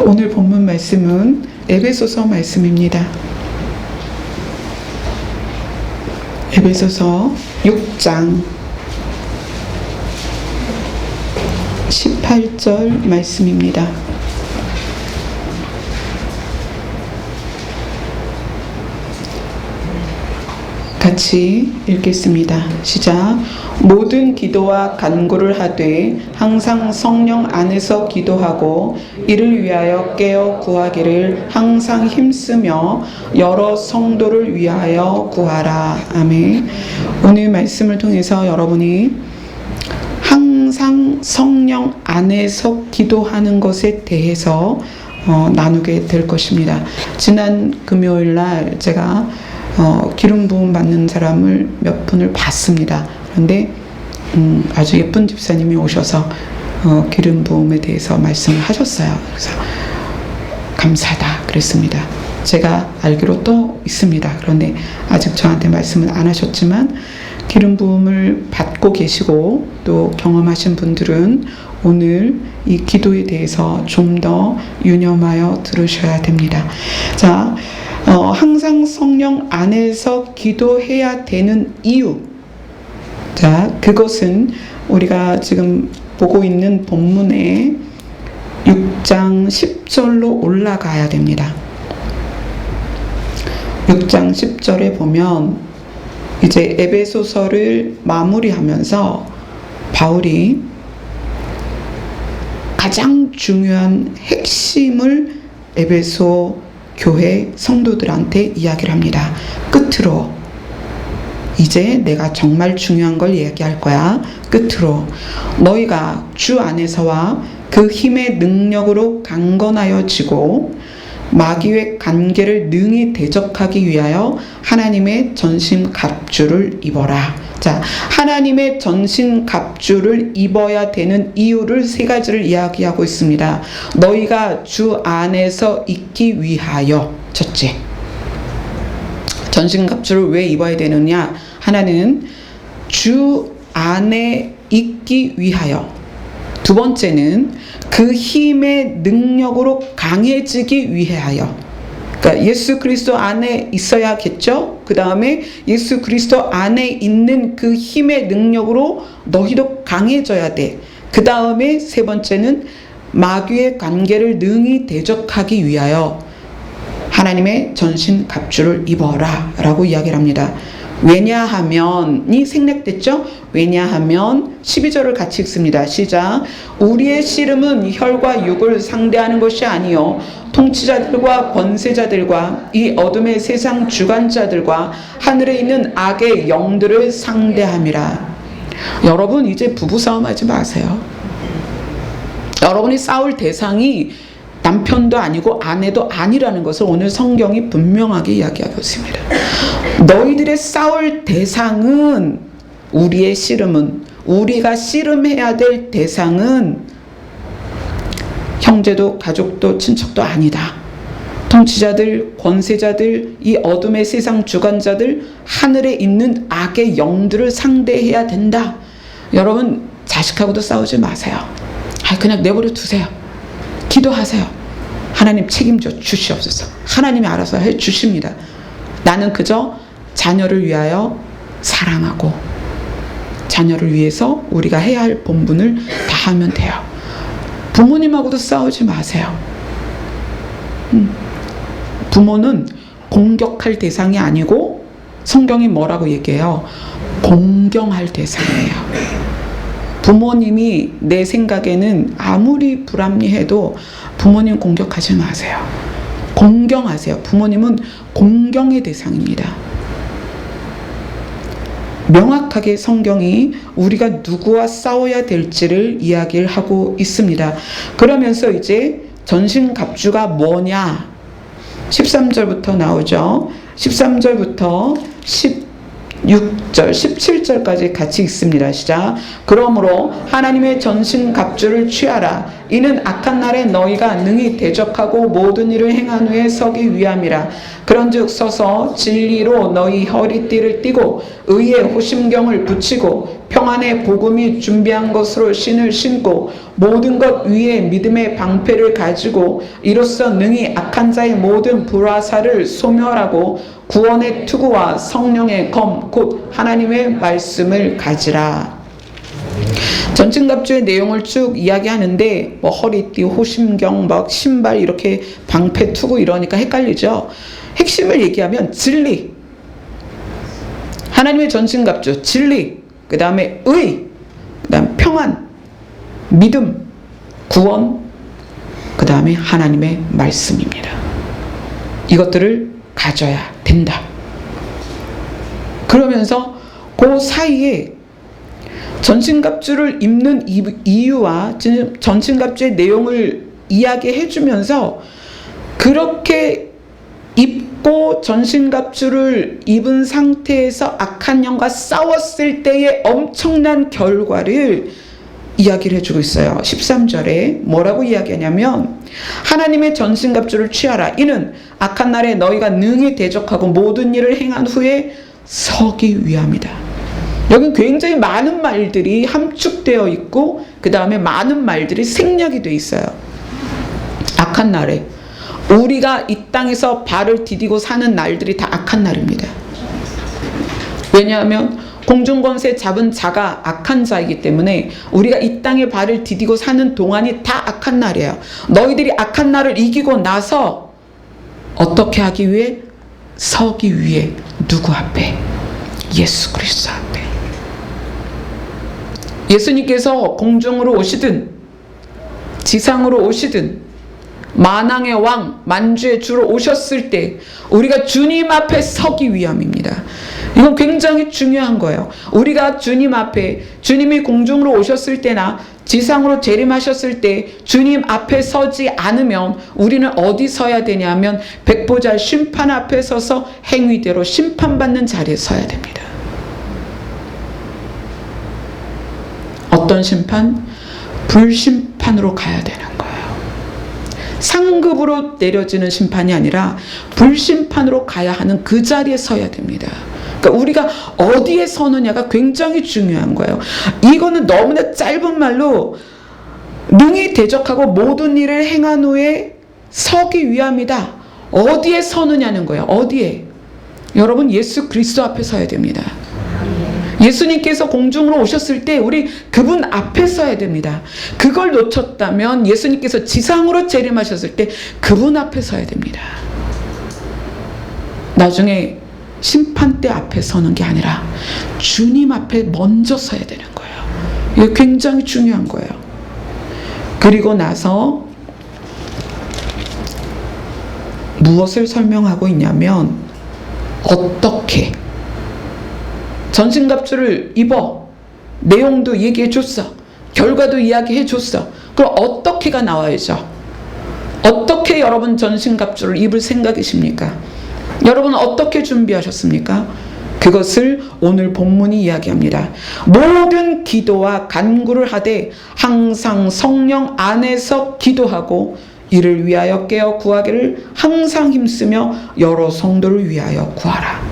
오늘 본문 말씀은 에베소서 말씀입니다. 에베소서 6장 18절 말씀입니다. 같이 읽겠습니다. 시작. 모든 기도와 간구를 하되 항상 성령 안에서 기도하고 이를 위하여 깨어 구하기를 항상 힘쓰며 여러 성도를 위하여 구하라. 아멘. 오늘 말씀을 통해서 여러분이 항상 성령 안에서 기도하는 것에 대해서 나누게 될 것입니다. 지난 금요일 날 제가 기름 부음 받는 사람을 몇 분을 봤습니다. 그런데 아주 예쁜 집사님이 오셔서 기름 부음에 대해서 말씀을 하셨어요. 그래서 감사하다 그랬습니다. 제가 알기로 또 있습니다. 그런데 아직 저한테 말씀을 안 하셨지만 기름 부음을 받고 계시고 또 경험하신 분들은 오늘 이 기도에 대해서 좀 더 유념하여 들으셔야 됩니다. 자, 항상 성령 안에서 기도해야 되는 이유. 자, 그것은 우리가 지금 보고 있는 본문의 6장 10절로 올라가야 됩니다. 6장 10절에 보면 이제 에베소서를 마무리하면서 바울이 가장 중요한 핵심을 에베소 교회 성도들한테 이야기를 합니다. 끝으로 이제 내가 정말 중요한 걸 얘기할 거야. 끝으로 너희가 주 안에서와 그 힘의 능력으로 강건하여지고 마귀의 관계를 능히 대적하기 위하여 하나님의 전신 갑주를 입어라. 자, 하나님의 전신 갑주를 입어야 되는 이유를 세 가지를 이야기하고 있습니다. 너희가 주 안에서 있기 위하여. 첫째, 전신 갑주를 왜 입어야 되느냐? 하나는 주 안에 있기 위하여. 두 번째는 그 힘의 능력으로 강해지기 위하여. 그러니까 예수 그리스도 안에 있어야겠죠. 그 다음에 예수 그리스도 안에 있는 그 힘의 능력으로 너희도 강해져야 돼. 그 다음에 세 번째는 마귀의 관계를 능히 대적하기 위하여 하나님의 전신 갑주를 입어라 라고 이야기를 합니다. 왜냐하면이 생략됐죠? 왜냐하면 12절을 같이 읽습니다. 시작. 우리의 씨름은 혈과 육을 상대하는 것이 아니요 통치자들과 권세자들과 이 어둠의 세상 주관자들과 하늘에 있는 악의 영들을 상대함이라. 여러분 이제 부부싸움 하지 마세요. 여러분이 싸울 대상이 남편도 아니고 아내도 아니라는 것을 오늘 성경이 분명하게 이야기하고 있습니다. 너희들의 싸울 대상은, 우리의 씨름은, 우리가 씨름해야 될 대상은 형제도 가족도 친척도 아니다. 통치자들, 권세자들, 이 어둠의 세상 주관자들, 하늘에 있는 악의 영들을 상대해야 된다. 여러분 자식하고도 싸우지 마세요. 그냥 내버려 두세요. 기도하세요. 하나님 책임져 주시옵소서. 하나님이 알아서 해 주십니다. 나는 그저 자녀를 위하여 사랑하고 자녀를 위해서 우리가 해야 할 본분을 다 하면 돼요. 부모님하고도 싸우지 마세요. 부모는 공격할 대상이 아니고 성경이 뭐라고 얘기해요? 공경할 대상이에요. 부모님이 내 생각에는 아무리 불합리해도 부모님 공격하지 마세요. 공경하세요. 부모님은 공경의 대상입니다. 명확하게 성경이 우리가 누구와 싸워야 될지를 이야기를 하고 있습니다. 그러면서 이제 전신갑주가 뭐냐? 13절부터 나오죠. 13절부터 16절, 17절까지 같이 읽습니다. 시작. 그러므로 하나님의 전신 갑주를 취하라. 이는 악한 날에 너희가 능히 대적하고 모든 일을 행한 후에 서기 위함이라. 그런즉 서서 진리로 너희 허리띠를 띠고 의의 호심경을 붙이고 평안의 복음이 준비한 것으로 신을 신고 모든 것 위에 믿음의 방패를 가지고 이로써 능히 악한 자의 모든 불화살을 소멸하고 구원의 투구와 성령의 검 곧 하나님의 말씀을 가지라. 전신갑주의 내용을 쭉 이야기하는데 뭐 허리띠, 호심경, 막 신발 이렇게 방패 투구 이러니까 헷갈리죠. 핵심을 얘기하면 진리, 하나님의 전신갑주 진리, 그 다음에 의, 그 다음 평안, 믿음, 구원, 그 다음에 하나님의 말씀입니다. 이것들을 가져야 된다. 그러면서 그 사이에 전신갑주를 입는 이유와 전신갑주의 내용을 이야기해 주면서 그렇게 입고 전신갑주를 입은 상태에서 악한 영과 싸웠을 때의 엄청난 결과를 이야기를 해주고 있어요. 13절에 뭐라고 이야기하냐면 하나님의 전신갑주를 취하라. 이는 악한 날에 너희가 능히 대적하고 모든 일을 행한 후에 서기 위함이다. 여기 굉장히 많은 말들이 함축되어 있고 그 다음에 많은 말들이 생략이 되어 있어요. 악한 날에 우리가 이 땅에서 발을 디디고 사는 날들이 다 악한 날입니다. 왜냐하면 공중권세 잡은 자가 악한 자이기 때문에 우리가 이 땅에 발을 디디고 사는 동안이 다 악한 날이에요. 너희들이 악한 날을 이기고 나서 어떻게 하기 위해? 서기 위해. 누구 앞에? 예수 그리스도 앞에. 예수님께서 공중으로 오시든 지상으로 오시든 만왕의 왕, 만주의 주로 오셨을 때 우리가 주님 앞에 서기 위함입니다. 이건 굉장히 중요한 거예요. 우리가 주님 앞에, 주님이 공중으로 오셨을 때나 지상으로 재림하셨을 때 주님 앞에 서지 않으면 우리는 어디 서야 되냐면 백보자 심판 앞에 서서 행위대로 심판받는 자리에 서야 됩니다. 어떤 심판? 불심판으로 가야 되는 거예요. 상급으로 내려지는 심판이 아니라 불심판으로 가야 하는 그 자리에 서야 됩니다. 그러니까 우리가 어디에 서느냐가 굉장히 중요한 거예요. 이거는 너무나 짧은 말로 능히 대적하고 모든 일을 행한 후에 서기 위함이다. 어디에 서느냐는 거예요. 어디에? 여러분 예수 그리스도 앞에 서야 됩니다. 예수님께서 공중으로 오셨을 때 우리 그분 앞에 서야 됩니다. 그걸 놓쳤다면 예수님께서 지상으로 재림하셨을 때 그분 앞에 서야 됩니다. 나중에 심판대 앞에 서는 게 아니라 주님 앞에 먼저 서야 되는 거예요. 이게 굉장히 중요한 거예요. 그리고 나서 무엇을 설명하고 있냐면 어떻게 전신갑주를 입어 내용도 얘기해 줬어. 결과도 이야기해 줬어. 그럼 어떻게가 나와야죠. 어떻게 여러분 전신갑주를 입을 생각이십니까? 여러분 어떻게 준비하셨습니까? 그것을 오늘 본문이 이야기합니다. 모든 기도와 간구를 하되 항상 성령 안에서 기도하고 이를 위하여 깨어 구하기를 항상 힘쓰며 여러 성도를 위하여 구하라.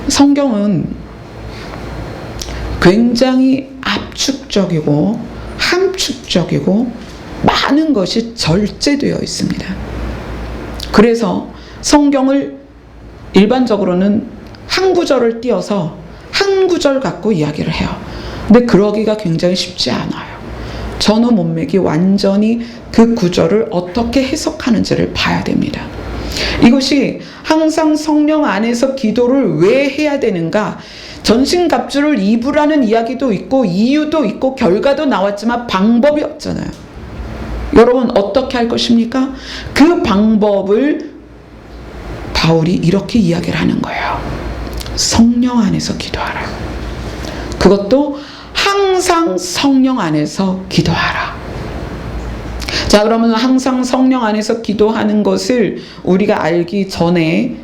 성경은 굉장히 압축적이고 함축적이고 많은 것이 절제되어 있습니다. 그래서 성경을 일반적으로는 한 구절을 띄어서 한 구절 갖고 이야기를 해요. 근데 그러기가 굉장히 쉽지 않아요. 전후 문맥이 완전히 그 구절을 어떻게 해석하는지를 봐야 됩니다. 이것이 항상 성령 안에서 기도를 왜 해야 되는가? 전신갑주를 입으라는 이야기도 있고 이유도 있고 결과도 나왔지만 방법이 없잖아요. 여러분 어떻게 할 것입니까? 그 방법을 바울이 이렇게 이야기를 하는 거예요. 성령 안에서 기도하라. 그것도 항상 성령 안에서 기도하라. 자, 그러면 항상 성령 안에서 기도하는 것을 우리가 알기 전에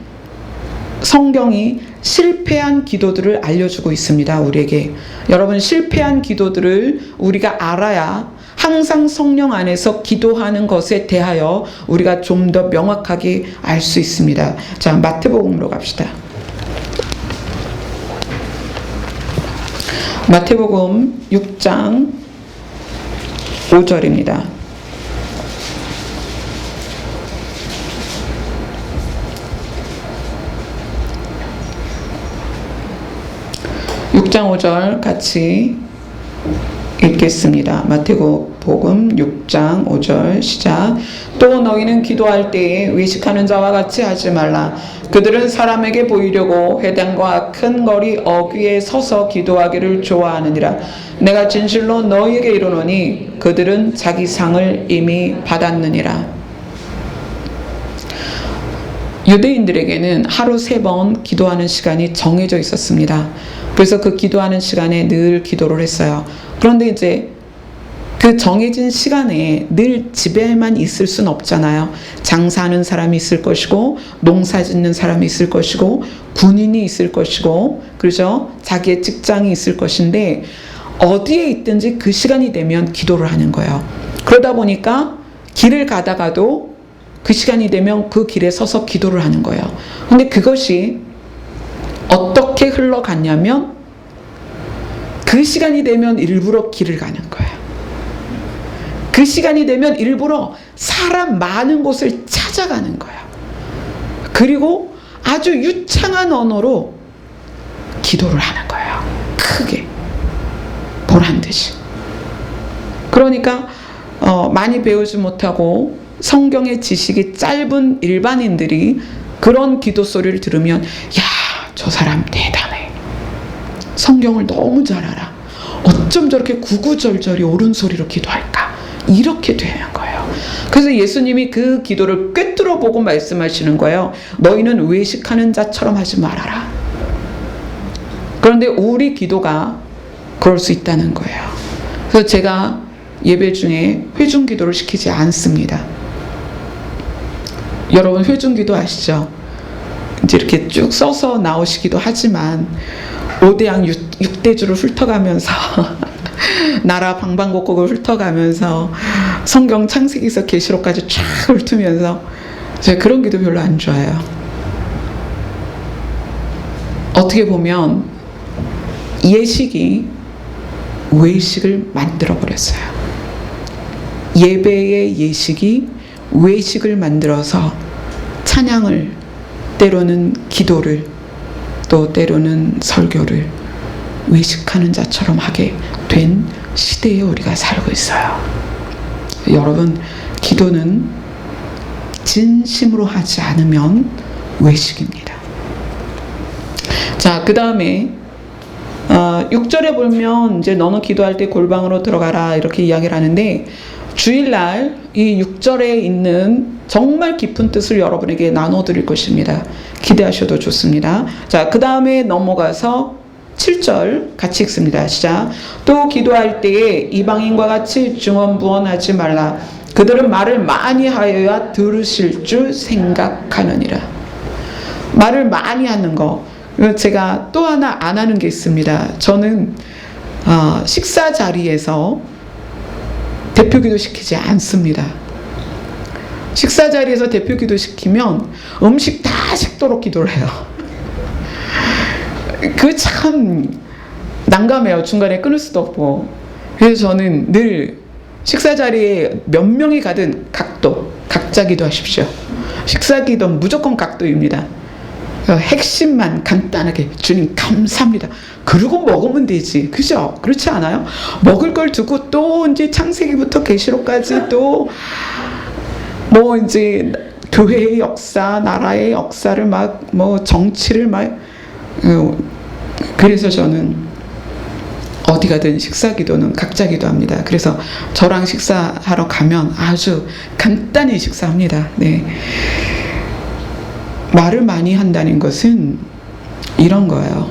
성경이 실패한 기도들을 알려주고 있습니다. 우리에게. 여러분 실패한 기도들을 우리가 알아야 항상 성령 안에서 기도하는 것에 대하여 우리가 좀 더 명확하게 알 수 있습니다. 자, 마태복음으로 갑시다. 마태복음 6장 5절입니다. (6장 5절) 같이 읽겠습니다. 마태복음 6장 5절 시작. 또 너희는 기도할 때에 외식하는 자와 같이 하지 말라. 그들은 사람에게 보이려고 회당과 큰 거리 어귀에 서서 기도하기를 좋아하느니라. 내가 진실로 너희에게 이르노니 그들은 자기 상을 이미 받았느니라. 유대인들에게는 하루 3번 기도하는 시간이 정해져 있었습니다. 그래서 그 기도하는 시간에 늘 기도를 했어요. 그런데 이제 그 정해진 시간에 늘 집에만 있을 순 없잖아요. 장사하는 사람이 있을 것이고, 농사 짓는 사람이 있을 것이고, 군인이 있을 것이고, 그렇죠? 자기의 직장이 있을 것인데 어디에 있든지 그 시간이 되면 기도를 하는 거예요. 그러다 보니까 길을 가다가도 그 시간이 되면 그 길에 서서 기도를 하는 거예요. 근데 그것이 어떻게 흘러갔냐면 그 시간이 되면 일부러 길을 가는 거예요. 그 시간이 되면 일부러 사람 많은 곳을 찾아가는 거예요. 그리고 아주 유창한 언어로 기도를 하는 거예요. 크게 보란듯이. 그러니까 많이 배우지 못하고 성경의 지식이 짧은 일반인들이 그런 기도 소리를 들으면, 야, 저 사람 대단해. 성경을 너무 잘 알아. 어쩜 저렇게 구구절절히 옳은 소리로 기도할까? 이렇게 되는 거예요. 그래서 예수님이 그 기도를 꿰뚫어 보고 말씀하시는 거예요. 너희는 외식하는 자처럼 하지 말아라. 그런데 우리 기도가 그럴 수 있다는 거예요. 그래서 제가 예배 중에 회중 기도를 시키지 않습니다. 여러분 회중 기도 아시죠? 이제 이렇게 쭉 써서 나오시기도 하지만 5대양 6대주를 훑어가면서 나라 방방곡곡을 훑어가면서 성경 창세기에서 계시록까지 쫙 훑으면서 제가 그런 기도 별로 안 좋아해요. 어떻게 보면 예식이 외식을 만들어버렸어요. 예배의 예식이 외식을 만들어서 찬양을, 때로는 기도를, 또 때로는 설교를 외식하는 자처럼 하게 된 시대에 우리가 살고 있어요. 여러분, 기도는 진심으로 하지 않으면 외식입니다. 자, 그 다음에 6절에 보면 이제 너는 기도할 때 골방으로 들어가라 이렇게 이야기를 하는데, 주일날 이 6절에 있는 정말 깊은 뜻을 여러분에게 나눠드릴 것입니다. 기대하셔도 좋습니다. 자, 그 다음에 넘어가서 7절 같이 읽습니다. 시작. 또 기도할 때에 이방인과 같이 중언부언하지 말라. 그들은 말을 많이 하여야 들으실 줄 생각하느니라. 말을 많이 하는 거, 제가 또 하나 안 하는 게 있습니다. 저는 식사 자리에서 대표기도 시키지 않습니다. 식사 자리에서 대표기도 시키면 음식 다 식도록 기도를 해요. 그 참 난감해요. 중간에 끊을 수도 없고. 그래서 저는 늘 식사 자리에 몇 명이 가든 각자 기도하십시오. 식사 기도는 무조건 각도입니다. 핵심만 간단하게, 주님 감사합니다. 그러고 먹으면 되지. 그죠? 그렇지 않아요? 먹을 걸 두고 또 이제 창세기부터 계시록까지 또 뭐 이제 교회의 역사, 나라의 역사를 막 뭐 정치를 막, 그래서 저는 어디 가든 식사 기도는 각자 기도합니다. 그래서 저랑 식사하러 가면 아주 간단히 식사합니다. 네. 말을 많이 한다는 것은 이런 거예요.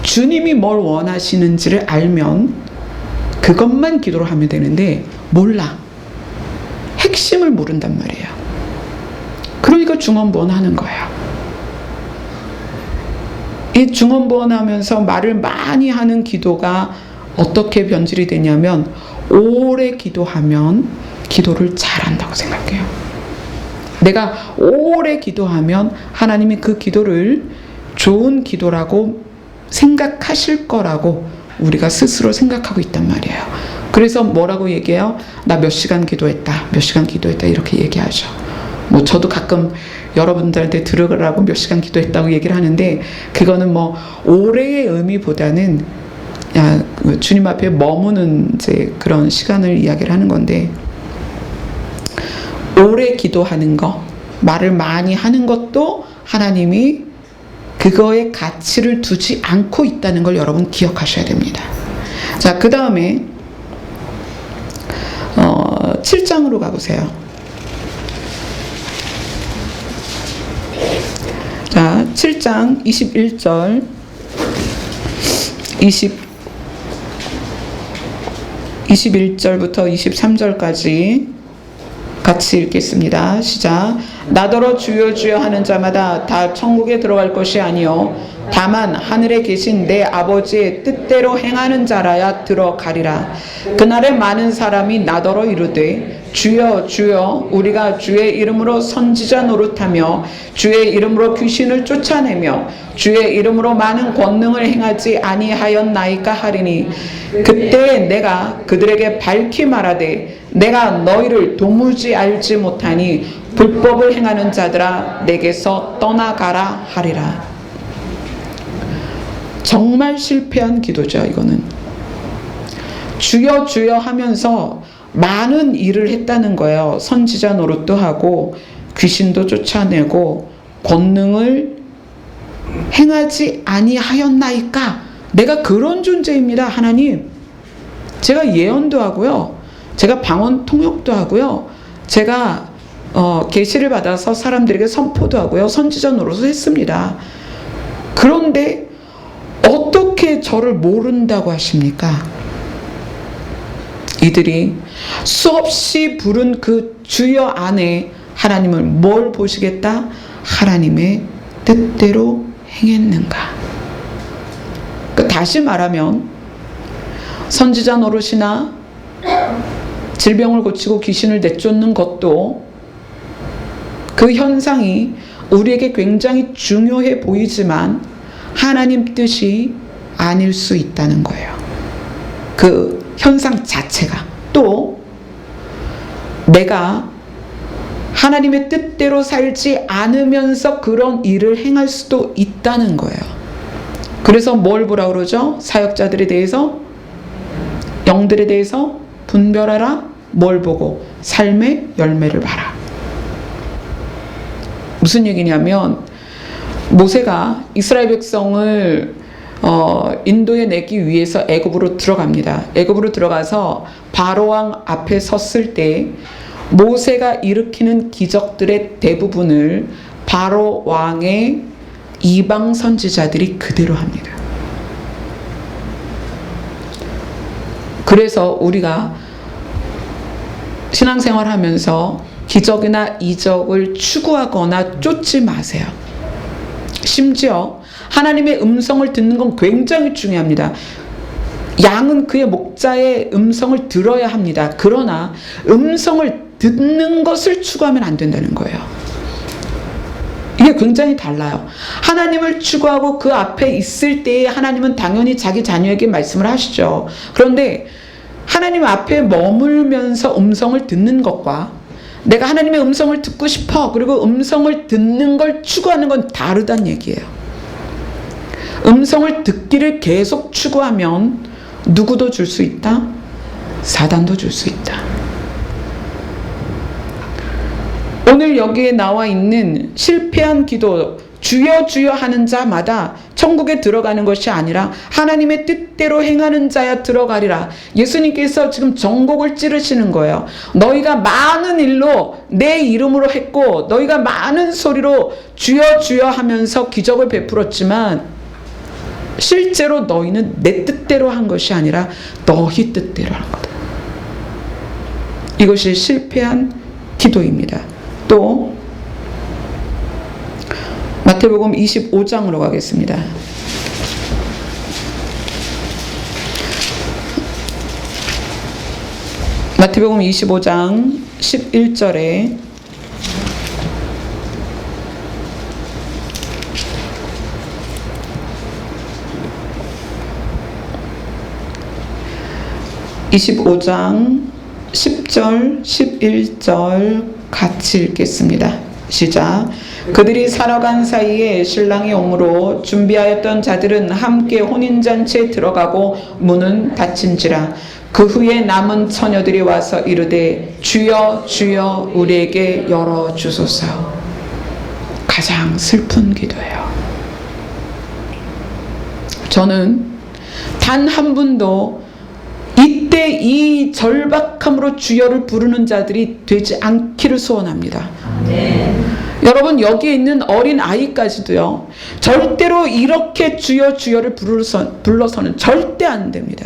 주님이 뭘 원하시는지를 알면 그것만 기도를 하면 되는데 몰라. 핵심을 모른단 말이에요. 그러니까 중언부언하는 거예요. 이 중언부언하면서 말을 많이 하는 기도가 어떻게 변질이 되냐면 오래 기도하면 기도를 잘한다고 생각해요. 내가 오래 기도하면 하나님이 그 기도를 좋은 기도라고 생각하실 거라고 우리가 스스로 생각하고 있단 말이에요. 그래서 뭐라고 얘기해요? 나 몇 시간 기도했다, 몇 시간 기도했다 이렇게 얘기하죠. 뭐 저도 가끔 여러분들한테 들으라고 몇 시간 기도했다고 얘기를 하는데, 그거는 뭐 오래의 의미보다는 주님 앞에 머무는 이제 그런 시간을 이야기를 하는 건데, 오래 기도하는 거, 말을 많이 하는 것도 하나님이 그거에 가치를 두지 않고 있다는 걸 여러분 기억하셔야 됩니다. 자, 그 다음에 7장으로 가보세요. 자, 7장 21절 21절부터 23절까지 같이 읽겠습니다. 시작. 나더러 주여 주여 하는 자마다 다 천국에 들어갈 것이 아니요 다만 하늘에 계신 내 아버지의 뜻대로 행하는 자라야 들어가리라. 그날에 많은 사람이 나더러 이르되 주여 주여 우리가 주의 이름으로 선지자 노릇하며 주의 이름으로 귀신을 쫓아내며 주의 이름으로 많은 권능을 행하지 아니하였나이까 하리니, 그때 내가 그들에게 밝히 말하되 내가 너희를 도무지 알지 못하니 불법을 행하는 자들아 내게서 떠나가라 하리라. 정말 실패한 기도죠. 이거는 주여 주여 하면서 많은 일을 했다는 거예요. 선지자 노릇도 하고 귀신도 쫓아내고 권능을 행하지 아니하였나이까. 내가 그런 존재입니다. 하나님, 제가 예언도 하고요, 제가 방언 통역도 하고요, 제가 계시를 받아서 사람들에게 선포도 하고요, 선지자 노릇을 했습니다. 그런데 어떻게 저를 모른다고 하십니까? 이들이 수없이 부른 그 주여 안에 하나님을 뭘 보시겠다? 하나님의 뜻대로 행했는가? 다시 말하면 선지자 노릇이나 질병을 고치고 귀신을 내쫓는 것도 그 현상이 우리에게 굉장히 중요해 보이지만 하나님 뜻이 아닐 수 있다는 거예요. 그 현상 자체가. 또 내가 하나님의 뜻대로 살지 않으면서 그런 일을 행할 수도 있다는 거예요. 그래서 뭘 보라 그러죠? 사역자들에 대해서, 영들에 대해서 분별하라. 뭘 보고? 삶의 열매를 봐라. 무슨 얘기냐면 모세가 이스라엘 백성을 인도에 내기 위해서 애굽으로 들어갑니다. 애굽으로 들어가서 바로왕 앞에 섰을 때 모세가 일으키는 기적들의 대부분을 바로왕의 이방 선지자들이 그대로 합니다. 그래서 우리가 신앙생활 하면서 기적이나 이적을 추구하거나 쫓지 마세요. 심지어 하나님의 음성을 듣는 건 굉장히 중요합니다. 양은 그의 목자의 음성을 들어야 합니다. 그러나 음성을 듣는 것을 추구하면 안 된다는 거예요. 이게 굉장히 달라요. 하나님을 추구하고 그 앞에 있을 때에 하나님은 당연히 자기 자녀에게 말씀을 하시죠. 그런데 하나님 앞에 머물면서 음성을 듣는 것과 내가 하나님의 음성을 듣고 싶어, 그리고 음성을 듣는 걸 추구하는 건 다르다는 얘기예요. 음성을 듣기를 계속 추구하면 누구도 줄 수 있다? 사단도 줄 수 있다. 오늘 여기에 나와 있는 실패한 기도, 주여 주여 하는 자마다 천국에 들어가는 것이 아니라 하나님의 뜻대로 행하는 자야 들어가리라. 예수님께서 지금 전곡을 찌르시는 거예요. 너희가 많은 일로 내 이름으로 했고 너희가 많은 소리로 주여 주여 하면서 기적을 베풀었지만 실제로 너희는 내 뜻대로 한 것이 아니라 너희 뜻대로 한 거다. 이것이 실패한 기도입니다. 또 마태복음 25장으로 가겠습니다. 마태복음 25장 11절에 (25장) 10절 11절 같이 읽겠습니다. 시작. 그들이 살아간 사이에 신랑이 오므로 준비하였던 자들은 함께 혼인잔치에 들어가고 문은 닫힌지라. 그 후에 남은 처녀들이 와서 이르되 주여 주여 우리에게 열어주소서. 가장 슬픈 기도예요. 저는 단 한 분도 이때 이 절박함으로 주여를 부르는 자들이 되지 않기를 소원합니다. 여러분, 여기에 있는 어린 아이까지도요, 절대로 이렇게 주여 주여를 불러서는 절대 안 됩니다.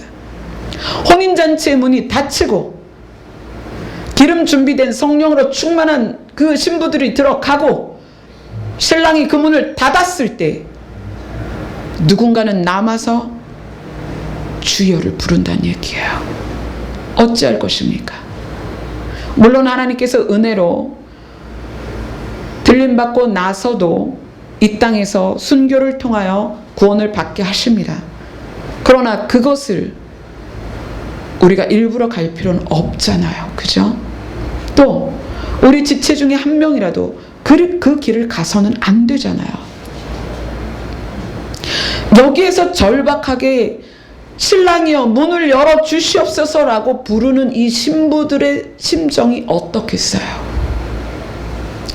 혼인잔치의 문이 닫히고 기름 준비된 성령으로 충만한 그 신부들이 들어가고 신랑이 그 문을 닫았을 때 누군가는 남아서 주여를 부른다는 얘기예요. 어찌할 것입니까? 물론 하나님께서 은혜로 들림받고 나서도 이 땅에서 순교를 통하여 구원을 받게 하십니다. 그러나 그것을 우리가 일부러 갈 필요는 없잖아요. 그죠? 또 우리 지체 중에 한 명이라도 그 길을 가서는 안 되잖아요. 여기에서 절박하게 신랑이여 문을 열어 주시옵소서라고 부르는 이 신부들의 심정이 어떻겠어요?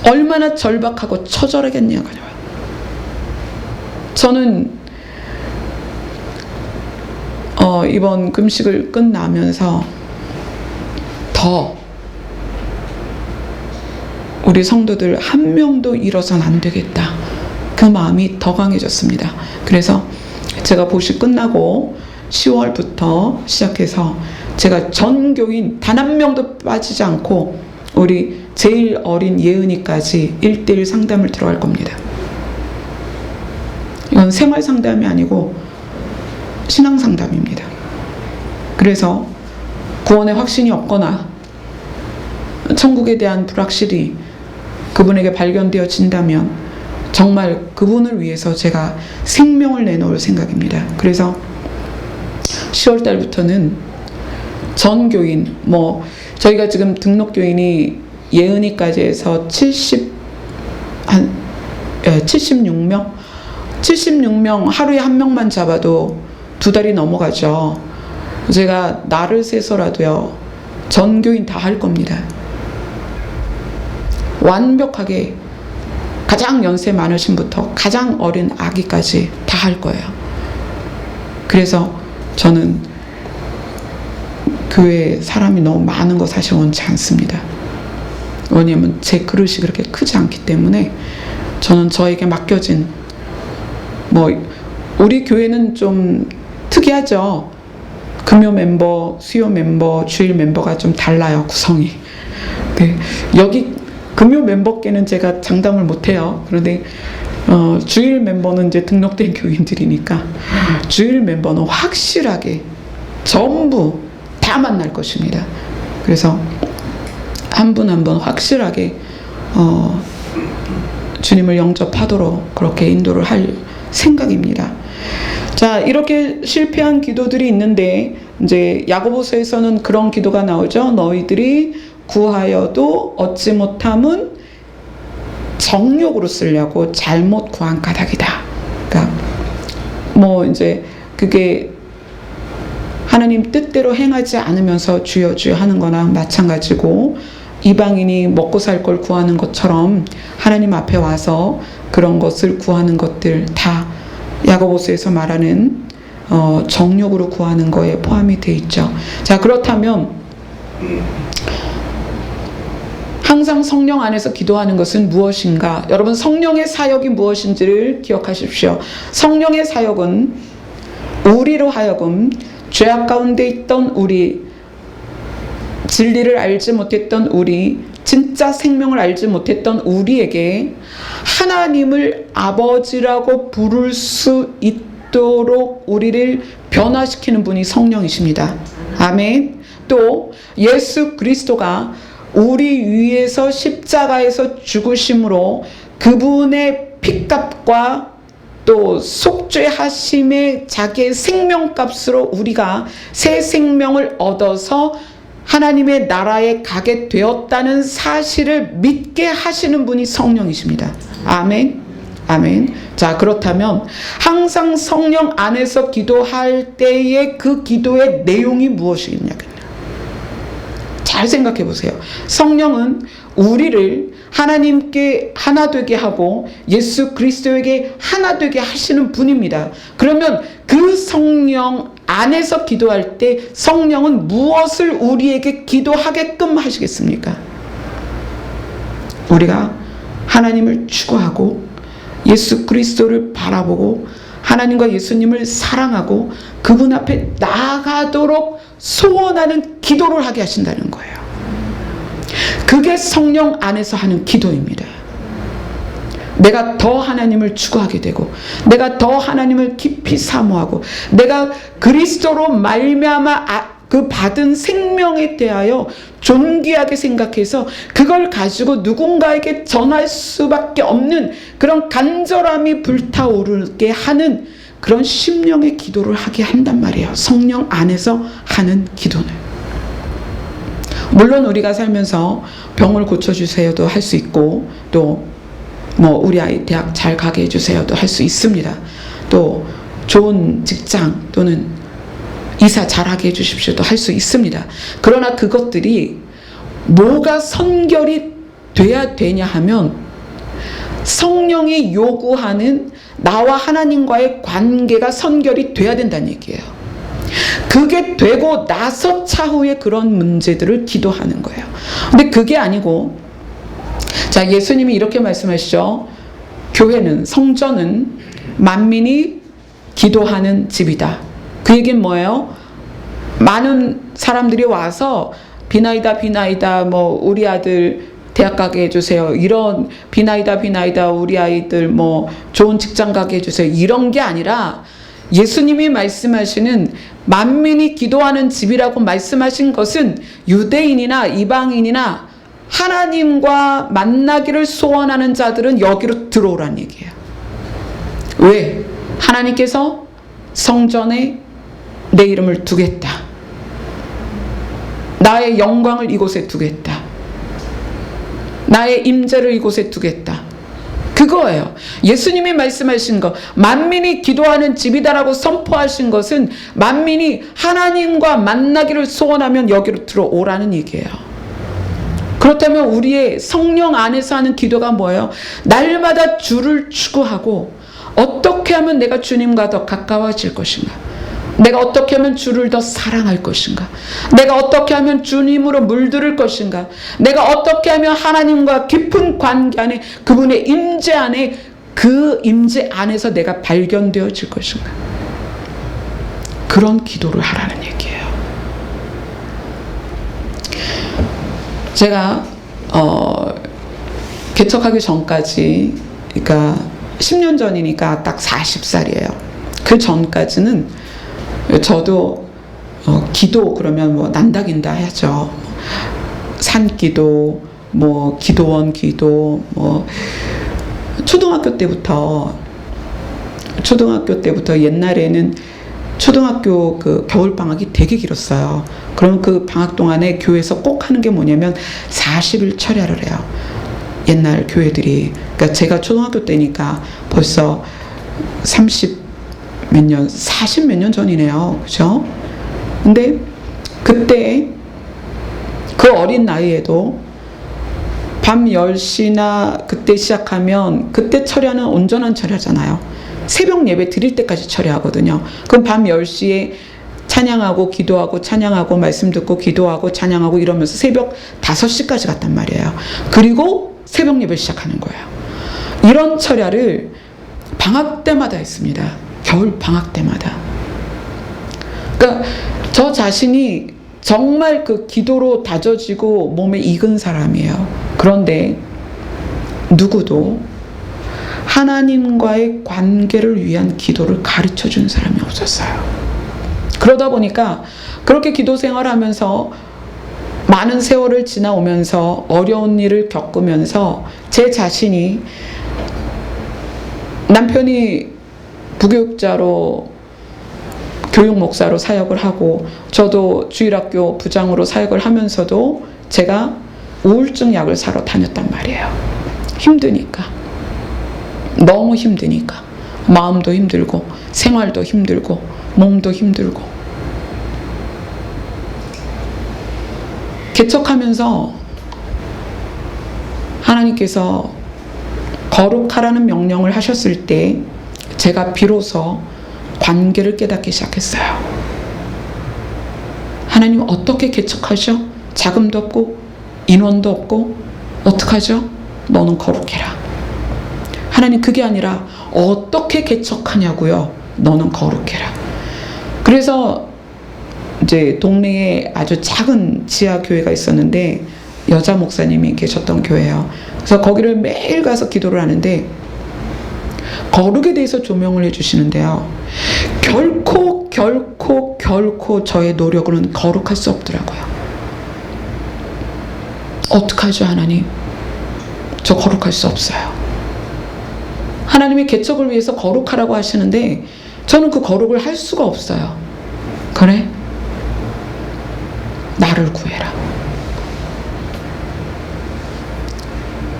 얼마나 절박하고 처절하겠냐고요. 저는 이번 금식을 끝나면서 더 우리 성도들 한 명도 잃어서는 안 되겠다, 그 마음이 더 강해졌습니다. 그래서 제가 보식 끝나고 10월부터 시작해서 제가 전 교인 단 한 명도 빠지지 않고 우리 제일 어린 예은이까지 1:1 상담을 들어갈 겁니다. 이건 생활 상담이 아니고 신앙 상담입니다. 그래서 구원의 확신이 없거나 천국에 대한 불확실이 그분에게 발견되어진다면 정말 그분을 위해서 제가 생명을 내놓을 생각입니다. 그래서 10월 달부터는 전 교인, 저희가 지금 등록 교인이 예은이까지 해서 76명, 하루에 한 명만 잡아도 2달이 넘어가죠. 제가 날을 세서라도요, 전 교인 다 할 겁니다. 완벽하게 가장 연세 많으신 부터 가장 어린 아기까지 다 할 거예요. 그래서 저는 교회에 사람이 너무 많은 거 사실 원치 않습니다. 왜냐하면 제 그릇이 그렇게 크지 않기 때문에 저는 저에게 맡겨진, 우리 교회는 좀 특이하죠. 금요 멤버, 수요 멤버, 주일 멤버가 좀 달라요, 구성이. 네, 여기 금요 멤버께는 제가 장담을 못해요. 그런데 주일 멤버는 이제 등록된 교인들이니까 주일 멤버는 확실하게 전부 다 만날 것입니다. 그래서 한 분 한 분 확실하게 주님을 영접하도록 그렇게 인도를 할 생각입니다. 자, 이렇게 실패한 기도들이 있는데 이제 야고보서에서는 그런 기도가 나오죠. 너희들이 구하여도 얻지 못함은 정욕으로 쓰려고 잘못 구한 까닭이다. 그러니까 이제 그게 하나님 뜻대로 행하지 않으면서 주여 주여 하는 거나 마찬가지고, 이방인이 먹고 살 걸 구하는 것처럼 하나님 앞에 와서 그런 것을 구하는 것들 다 야고보서에서 말하는 정욕으로 구하는 거에 포함이 돼 있죠. 자, 그렇다면 항상 성령 안에서 기도하는 것은 무엇인가? 여러분, 성령의 사역이 무엇인지를 기억하십시오. 성령의 사역은 우리로 하여금 죄악 가운데 있던 우리, 진리를 알지 못했던 우리, 진짜 생명을 알지 못했던 우리에게 하나님을 아버지라고 부를 수 있도록 우리를 변화시키는 분이 성령이십니다. 아멘. 또 예수 그리스도가 우리 위해서 십자가에서 죽으심으로 그분의 피값과 또 속죄하심의 자기의 생명값으로 우리가 새 생명을 얻어서 하나님의 나라에 가게 되었다는 사실을 믿게 하시는 분이 성령이십니다. 아멘. 아멘. 자, 그렇다면 항상 성령 안에서 기도할 때의 그 기도의 내용이 무엇이겠냐고요. 잘 생각해 보세요. 성령은 우리를 하나님께 하나 되게 하고 예수 그리스도에게 하나 되게 하시는 분입니다. 그러면 그 성령 안에서 기도할 때 성령은 무엇을 우리에게 기도하게끔 하시겠습니까? 우리가 하나님을 추구하고 예수 그리스도를 바라보고 하나님과 예수님을 사랑하고 그분 앞에 나아가도록 소원하는 기도를 하게 하신다는 거예요. 그게 성령 안에서 하는 기도입니다. 내가 더 하나님을 추구하게 되고 내가 더 하나님을 깊이 사모하고 내가 그리스도로 말미암아 그 받은 생명에 대하여 존귀하게 생각해서 그걸 가지고 누군가에게 전할 수밖에 없는 그런 간절함이 불타오르게 하는 그런 심령의 기도를 하게 한단 말이에요. 성령 안에서 하는 기도는. 물론 우리가 살면서 병을 고쳐주세요도 할 수 있고 또 뭐 우리 아이 대학 잘 가게 해주세요도 할 수 있습니다. 또 좋은 직장 또는 이사 잘하게 해주십시오도 할 수 있습니다. 그러나 그것들이 뭐가 선결이 돼야 되냐 하면 성령이 요구하는 나와 하나님과의 관계가 선결이 돼야 된다는 얘기예요. 그게 되고 나서 차후에 그런 문제들을 기도하는 거예요. 근데 그게 아니고, 자, 예수님이 이렇게 말씀하시죠. 교회는, 성전은 만민이 기도하는 집이다. 그 얘기는 뭐예요? 많은 사람들이 와서 비나이다 뭐 우리 아들 대학 가게 해주세요, 이런 비나이다 우리 아이들 뭐 좋은 직장 가게 해주세요, 이런 게 아니라 예수님이 말씀하시는 만민이 기도하는 집이라고 말씀하신 것은 유대인이나 이방인이나 하나님과 만나기를 소원하는 자들은 여기로 들어오라는 얘기예요. 왜? 하나님께서 성전에 내 이름을 두겠다. 나의 영광을 이곳에 두겠다. 나의 임재를 이곳에 두겠다. 그거예요. 예수님이 말씀하신 거, 만민이 기도하는 집이다라고 선포하신 것은 만민이 하나님과 만나기를 소원하면 여기로 들어오라는 얘기예요. 그렇다면 우리의 성령 안에서 하는 기도가 뭐예요? 날마다 주를 추구하고 어떻게 하면 내가 주님과 더 가까워질 것인가? 내가 어떻게 하면 주를 더 사랑할 것인가? 내가 어떻게 하면 주님으로 물들을 것인가? 내가 어떻게 하면 하나님과 깊은 관계 안에 그분의 임재 안에 그 임재 안에서 내가 발견되어질 것인가? 그런 기도를 하라는 얘기예요. 제가 개척하기 전까지, 그러니까 10년 전이니까 딱 40살이에요. 그 전까지는 저도 기도 그러면 뭐 난다긴다 하죠. 산기도, 뭐 기도원 기도, 뭐 초등학교 때부터 옛날에는 초등학교 그 겨울방학이 되게 길었어요. 그럼 그 방학 동안에 교회에서 꼭 하는 게 뭐냐면 40일 철야를 해요. 옛날 교회들이. 그러니까 제가 초등학교 때니까 벌써 30 몇 년, 40 몇 년 전이네요. 그죠? 근데 그때 그 어린 나이에도 밤 10시나 그때 시작하면 그때 철야는 온전한 철야잖아요. 새벽 예배 드릴 때까지 철야하거든요. 그럼 밤 10시에 찬양하고 기도하고 찬양하고 말씀 듣고 기도하고 찬양하고 이러면서 새벽 5시까지 갔단 말이에요. 그리고 새벽 예배 시작하는 거예요. 이런 철야를 방학 때마다 했습니다. 겨울 방학 때마다. 그러니까 저 자신이 정말 그 기도로 다져지고 몸에 익은 사람이에요. 그런데 누구도 하나님과의 관계를 위한 기도를 가르쳐 준 사람이 없었어요. 그러다 보니까 그렇게 기도 생활하면서 많은 세월을 지나오면서 어려운 일을 겪으면서 제 자신이, 남편이 부교육자로 교육 목사로 사역을 하고 저도 주일학교 부장으로 사역을 하면서도 제가 우울증 약을 사러 다녔단 말이에요. 힘드니까, 너무 힘드니까, 마음도 힘들고 생활도 힘들고 몸도 힘들고. 개척하면서 하나님께서 거룩하라는 명령을 하셨을 때 제가 비로소 관계를 깨닫기 시작했어요. 하나님 어떻게 개척하셔? 자금도 없고 인원도 없고 어떡하죠? 너는 거룩해라. 하나님, 그게 아니라 어떻게 개척하냐고요? 너는 거룩해라. 그래서 이제 동네에 아주 작은 지하 교회가 있었는데 여자 목사님이 계셨던 교회예요. 그래서 거기를 매일 가서 기도를 하는데 거룩에 대해서 조명을 해주시는데요. 결코 저의 노력으로는 거룩할 수 없더라고요. 어떡하죠, 하나님? 저 거룩할 수 없어요. 하나님이 개척을 위해서 거룩하라고 하시는데 저는 그 거룩을 할 수가 없어요. 그래? 나를 구해라.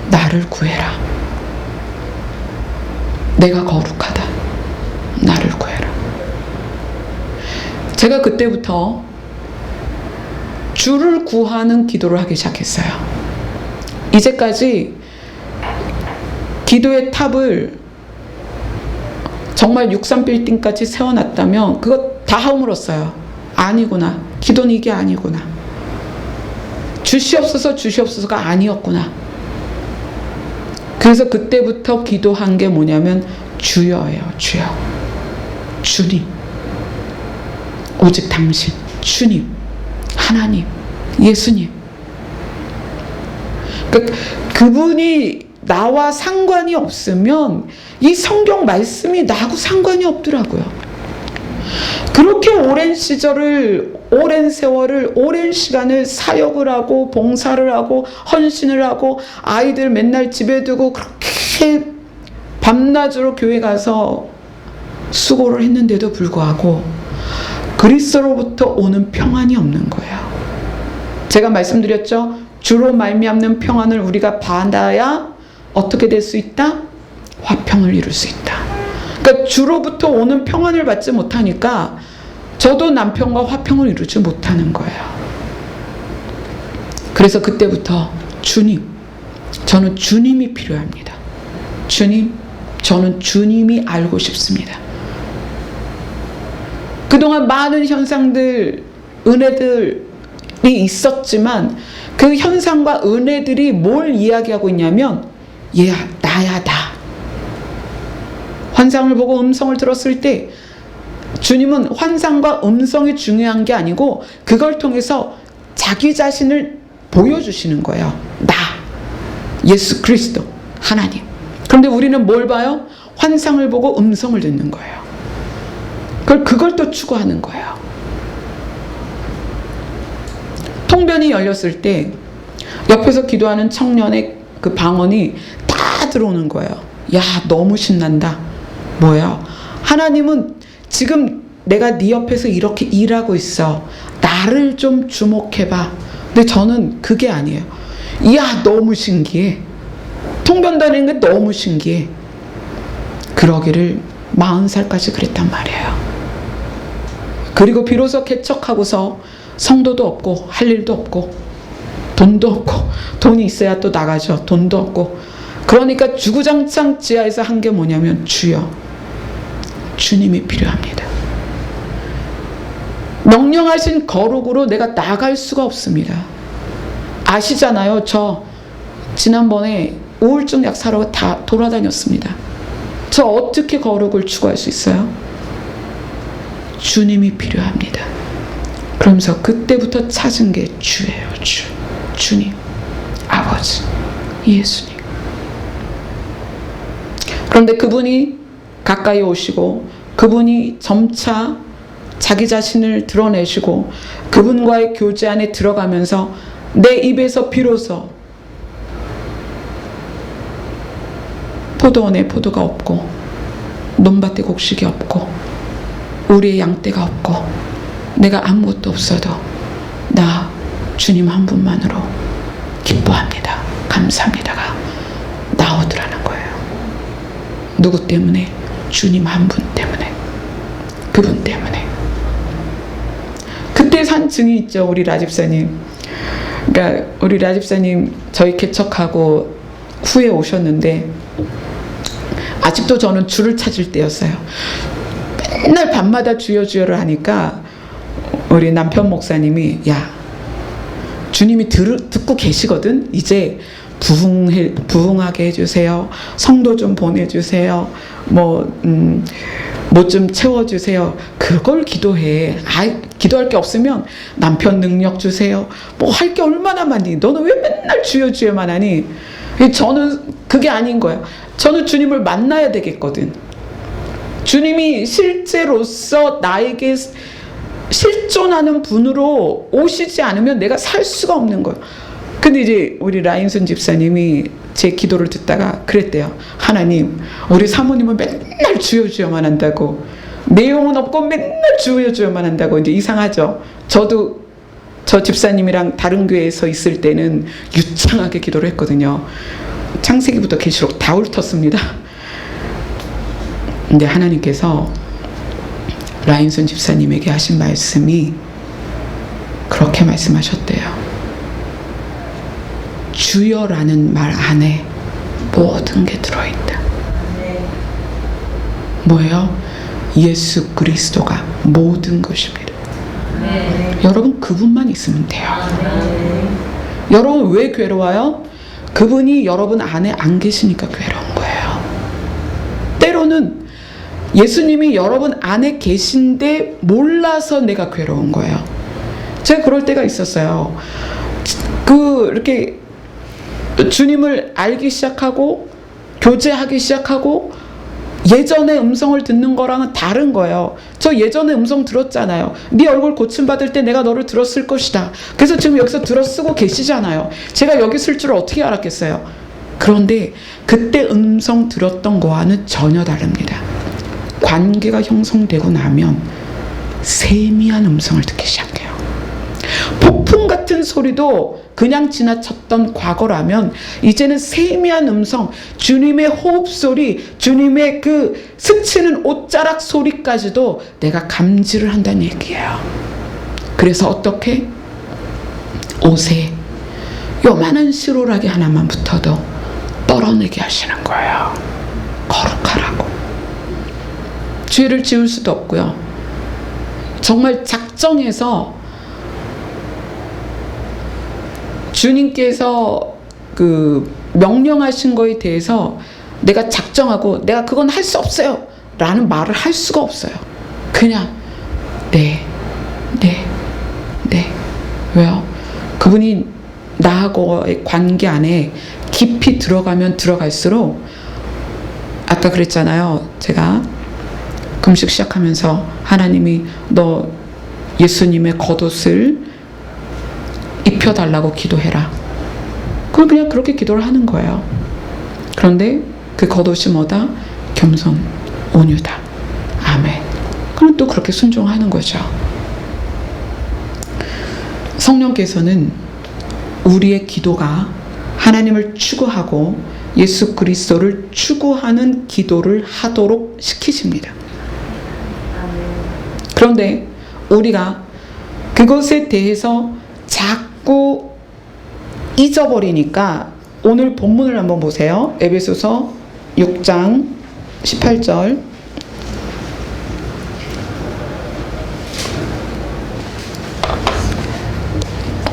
나를 구해라. 내가 거룩하다. 나를 구해라. 제가 그때부터 주를 구하는 기도를 하기 시작했어요. 이제까지 기도의 탑을 정말 63빌딩까지 세워놨다면 그거 다 허물었어요. 아니구나. 기도는 이게 아니구나. 주시옵소서가 아니었구나. 그래서 그때부터 기도한 게 뭐냐면 주여예요. 주여. 주님. 오직 당신. 주님. 하나님. 예수님. 그러니까 그분이 나와 상관이 없으면 이 성경 말씀이 나하고 상관이 없더라고요. 그렇게 오랜 시절을, 오랜 세월을, 오랜 시간을 사역을 하고 봉사를 하고 헌신을 하고 아이들 맨날 집에 두고 그렇게 밤낮으로 교회 가서 수고를 했는데도 불구하고 그리스도로부터 오는 평안이 없는 거예요. 제가 말씀드렸죠. 주로 말미암는 평안을 우리가 받아야 어떻게 될 수 있다? 화평을 이룰 수 있다. 그러니까 주로부터 오는 평안을 받지 못하니까 저도 남편과 화평을 이루지 못하는 거예요. 그래서 그때부터 주님, 저는 주님이 필요합니다. 주님, 저는 주님이 알고 싶습니다. 그동안 많은 현상들, 은혜들이 있었지만 그 현상과 은혜들이 뭘 이야기하고 있냐면 얘야, 나야, 나. 환상을 보고 음성을 들었을 때 주님은 환상과 음성이 중요한 게 아니고 그걸 통해서 자기 자신을 보여주시는 거예요. 나, 예수 그리스도, 하나님. 그런데 우리는 뭘 봐요? 환상을 보고 음성을 듣는 거예요. 그걸 또 추구하는 거예요. 통변이 열렸을 때 옆에서 기도하는 청년의 그 방언이 다 들어오는 거예요. 야, 너무 신난다. 뭐야? 하나님은 지금 내가 네 옆에서 이렇게 일하고 있어. 나를 좀 주목해봐. 근데 저는 그게 아니에요. 이야, 너무 신기해. 통변다는 게 너무 신기해. 그러기를 40살까지 그랬단 말이에요. 그리고 비로소 개척하고서 성도도 없고 할 일도 없고 돈도 없고, 돈이 있어야 또 나가죠. 돈도 없고. 그러니까 주구장창 지하에서 한 게 뭐냐면 주여, 주님이 필요합니다. 명령하신 거룩으로 내가 나갈 수가 없습니다. 아시잖아요. 저 지난번에 우울증 약 사러 다 돌아다녔습니다. 저 어떻게 거룩을 추구할 수 있어요? 주님이 필요합니다. 그러면서 그때부터 찾은 게 주예요. 주님, 아버지, 예수님. 그런데 그분이 가까이 오시고 그분이 점차 자기 자신을 드러내시고 그분과의 교제 안에 들어가면서 내 입에서 비로소 포도원에 포도가 없고 논밭에 곡식이 없고 우리의 양떼가 없고 내가 아무것도 없어도 나 주님 한 분만으로 기뻐합니다, 감사합니다가 나오더라는 거예요. 누구 때문에? 주님 한 분 때문에, 그분 때문에. 그때 산 증이 있죠, 우리 라집사님. 그러니까 우리 라집사님 저희 개척하고 후에 오셨는데 아직도 저는 주를 찾을 때였어요. 맨날 밤마다 주여 주여를 하니까 우리 남편 목사님이 야, 주님이 듣고 계시거든. 이제 부흥하게 해주세요. 성도 좀 보내주세요. 뭐 좀 채워주세요. 그걸 기도해. 기도할 게 없으면 남편 능력 주세요. 뭐 할 게 얼마나 많니? 너는 왜 맨날 주여 주여만 하니? 저는 그게 아닌 거예요. 저는 주님을 만나야 되겠거든. 주님이 실제로서 나에게 실존하는 분으로 오시지 않으면 내가 살 수가 없는 거예요. 근데 이제 우리 라인순 집사님이 제 기도를 듣다가 그랬대요. 하나님, 우리 사모님은 맨날 주여 주여만 한다고, 내용은 없고 맨날 주여 주여만 한다고. 이제 이상하죠. 저도 저 집사님이랑 다른 교회에서 있을 때는 유창하게 기도를 했거든요. 창세기부터 계시록 다 훑었습니다. 근데 하나님께서 라인순 집사님에게 하신 말씀이 그렇게 말씀하셨대요. 주여라는 말 안에 모든 게 들어있다. 뭐예요? 예수 그리스도가 모든 것입니다. 여러분 그분만 있으면 돼요. 여러분 왜 괴로워요? 그분이 여러분 안에 안 계시니까 괴로운 거예요. 때로는 예수님이 여러분 안에 계신데 몰라서 내가 괴로운 거예요. 제가 그럴 때가 있었어요. 이렇게 주님을 알기 시작하고 교제하기 시작하고 예전에 음성을 듣는 거랑은 다른 거예요. 저 예전에 음성 들었잖아요. 네 얼굴 고침받을 때 내가 너를 들었을 것이다. 그래서 지금 여기서 들어쓰고 계시잖아요. 제가 여기 있을 줄 어떻게 알았겠어요? 그런데 그때 음성 들었던 거와는 전혀 다릅니다. 관계가 형성되고 나면 세미한 음성을 듣기 시작해요. 폭풍 같은 소리도 그냥 지나쳤던 과거라면 이제는 세미한 음성, 주님의 호흡 소리, 주님의 그 스치는 옷자락 소리까지도 내가 감지를 한다는 얘기예요. 그래서 어떻게? 옷에 요만한 시로라기 하나만 붙어도 떨어내게 하시는 거예요. 거룩하라고. 죄를 지을 수도 없고요. 정말 작정해서 주님께서 명령하신 거에 대해서 내가 작정하고 내가 그건 할 수 없어요 라는 말을 할 수가 없어요. 그냥 네. 왜요? 그분이 나하고의 관계 안에 깊이 들어가면 들어갈수록, 아까 그랬잖아요. 제가 금식 시작하면서 하나님이 너 예수님의 겉옷을 입혀달라고 기도해라. 그럼 그냥 그렇게 기도를 하는 거예요. 그런데 그 겉옷이 뭐다? 겸손, 온유다. 아멘. 그럼 또 그렇게 순종하는 거죠. 성령께서는 우리의 기도가 하나님을 추구하고 예수 그리스도를 추구하는 기도를 하도록 시키십니다. 그런데 우리가 그것에 대해서 자꾸 잊어버리니까 오늘 본문을 한번 보세요. 에베소서 6장 18절.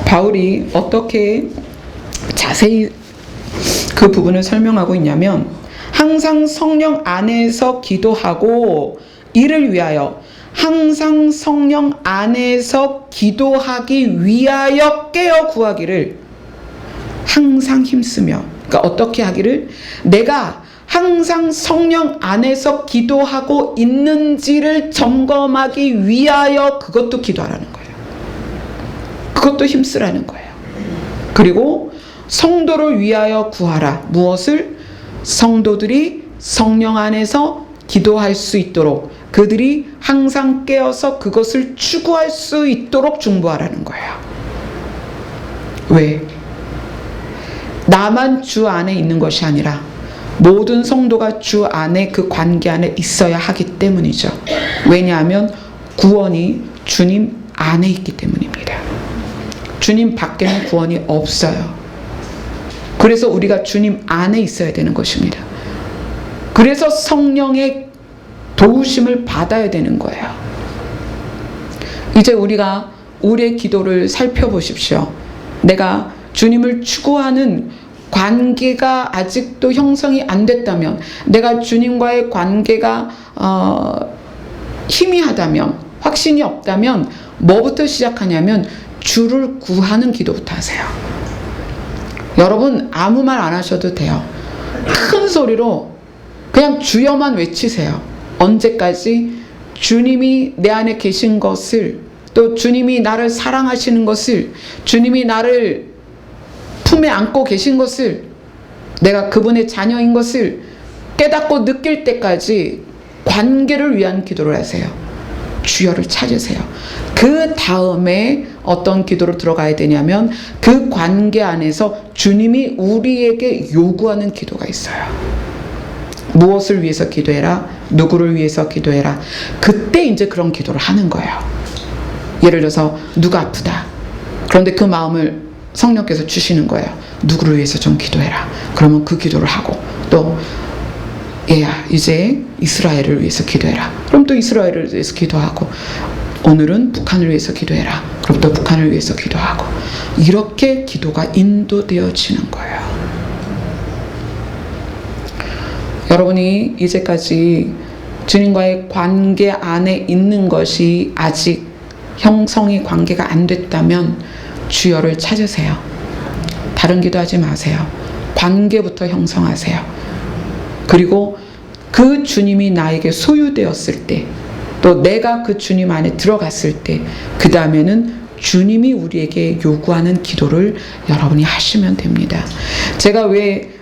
바울이 어떻게 자세히 그 부분을 설명하고 있냐면, 항상 성령 안에서 기도하고 이를 위하여, 항상 성령 안에서 기도하기 위하여 깨어 구하기를 항상 힘쓰며. 그러니까 어떻게 하기를? 내가 항상 성령 안에서 기도하고 있는지를 점검하기 위하여 그것도 기도하라는 거예요. 그것도 힘쓰라는 거예요. 그리고 성도를 위하여 구하라. 무엇을? 성도들이 성령 안에서 기도할 수 있도록, 그들이 항상 깨어서 그것을 추구할 수 있도록 중보하라는 거예요. 왜? 나만 주 안에 있는 것이 아니라 모든 성도가 주 안에, 그 관계 안에 있어야 하기 때문이죠. 왜냐하면 구원이 주님 안에 있기 때문입니다. 주님 밖에는 구원이 없어요. 그래서 우리가 주님 안에 있어야 되는 것입니다. 그래서 성령의 도우심을 받아야 되는 거예요. 이제 우리가 우리의 기도를 살펴보십시오. 내가 주님을 추구하는 관계가 아직도 형성이 안 됐다면, 내가 주님과의 관계가 희미하다면, 확신이 없다면 뭐부터 시작하냐면 주를 구하는 기도부터 하세요. 여러분 아무 말 안 하셔도 돼요. 큰 소리로 그냥 주여만 외치세요. 언제까지? 주님이 내 안에 계신 것을, 또 주님이 나를 사랑하시는 것을, 주님이 나를 품에 안고 계신 것을, 내가 그분의 자녀인 것을 깨닫고 느낄 때까지 관계를 위한 기도를 하세요. 주여를 찾으세요. 그 다음에 어떤 기도로 들어가야 되냐면 그 관계 안에서 주님이 우리에게 요구하는 기도가 있어요. 무엇을 위해서 기도해라? 누구를 위해서 기도해라? 그때 이제 그런 기도를 하는 거예요. 예를 들어서 누가 아프다. 그런데 그 마음을 성령께서 주시는 거예요. 누구를 위해서 좀 기도해라. 그러면 그 기도를 하고, 또 얘야 이제 이스라엘을 위해서 기도해라. 그럼 또 이스라엘을 위해서 기도하고, 오늘은 북한을 위해서 기도해라. 그럼 또 북한을 위해서 기도하고, 이렇게 기도가 인도되어지는 거예요. 여러분이 이제까지 주님과의 관계 안에 있는 것이 아직 형성이 관계가 안 됐다면 주여를 찾으세요. 다른 기도하지 마세요. 관계부터 형성하세요. 그리고 그 주님이 나에게 소유되었을 때, 또 내가 그 주님 안에 들어갔을 때, 그 다음에는 주님이 우리에게 요구하는 기도를 여러분이 하시면 됩니다. 제가 왜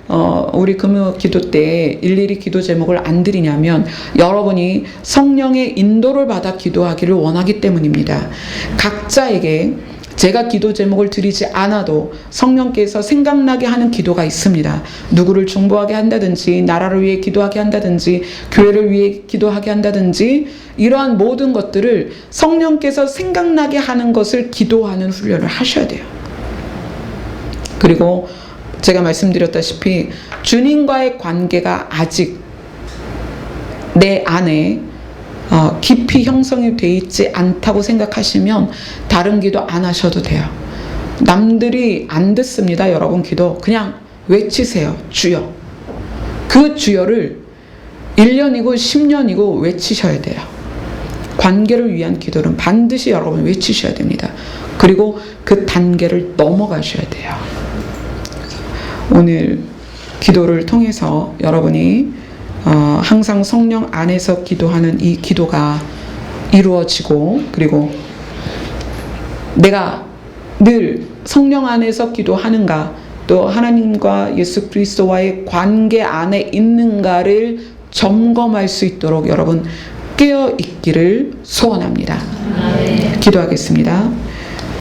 우리 금요 기도 때 일일이 기도 제목을 안 드리냐면, 여러분이 성령의 인도를 받아 기도하기를 원하기 때문입니다. 각자에게 제가 기도 제목을 드리지 않아도 성령께서 생각나게 하는 기도가 있습니다. 누구를 중보하게 한다든지, 나라를 위해 기도하게 한다든지, 교회를 위해 기도하게 한다든지, 이러한 모든 것들을 성령께서 생각나게 하는 것을 기도하는 훈련을 하셔야 돼요. 그리고 제가 말씀드렸다시피 주님과의 관계가 아직 내 안에 깊이 형성이 돼 있지 않다고 생각하시면 다른 기도 안 하셔도 돼요. 남들이 안 듣습니다. 여러분 기도 그냥 외치세요. 주여. 그 주여를 1년이고 10년이고 외치셔야 돼요. 관계를 위한 기도는 반드시 여러분 외치셔야 됩니다. 그리고 그 단계를 넘어가셔야 돼요. 오늘 기도를 통해서 여러분이 항상 성령 안에서 기도하는 이 기도가 이루어지고, 그리고 내가 늘 성령 안에서 기도하는가, 또 하나님과 예수 그리스도와의 관계 안에 있는가를 점검할 수 있도록 여러분 깨어 있기를 소원합니다. 기도하겠습니다.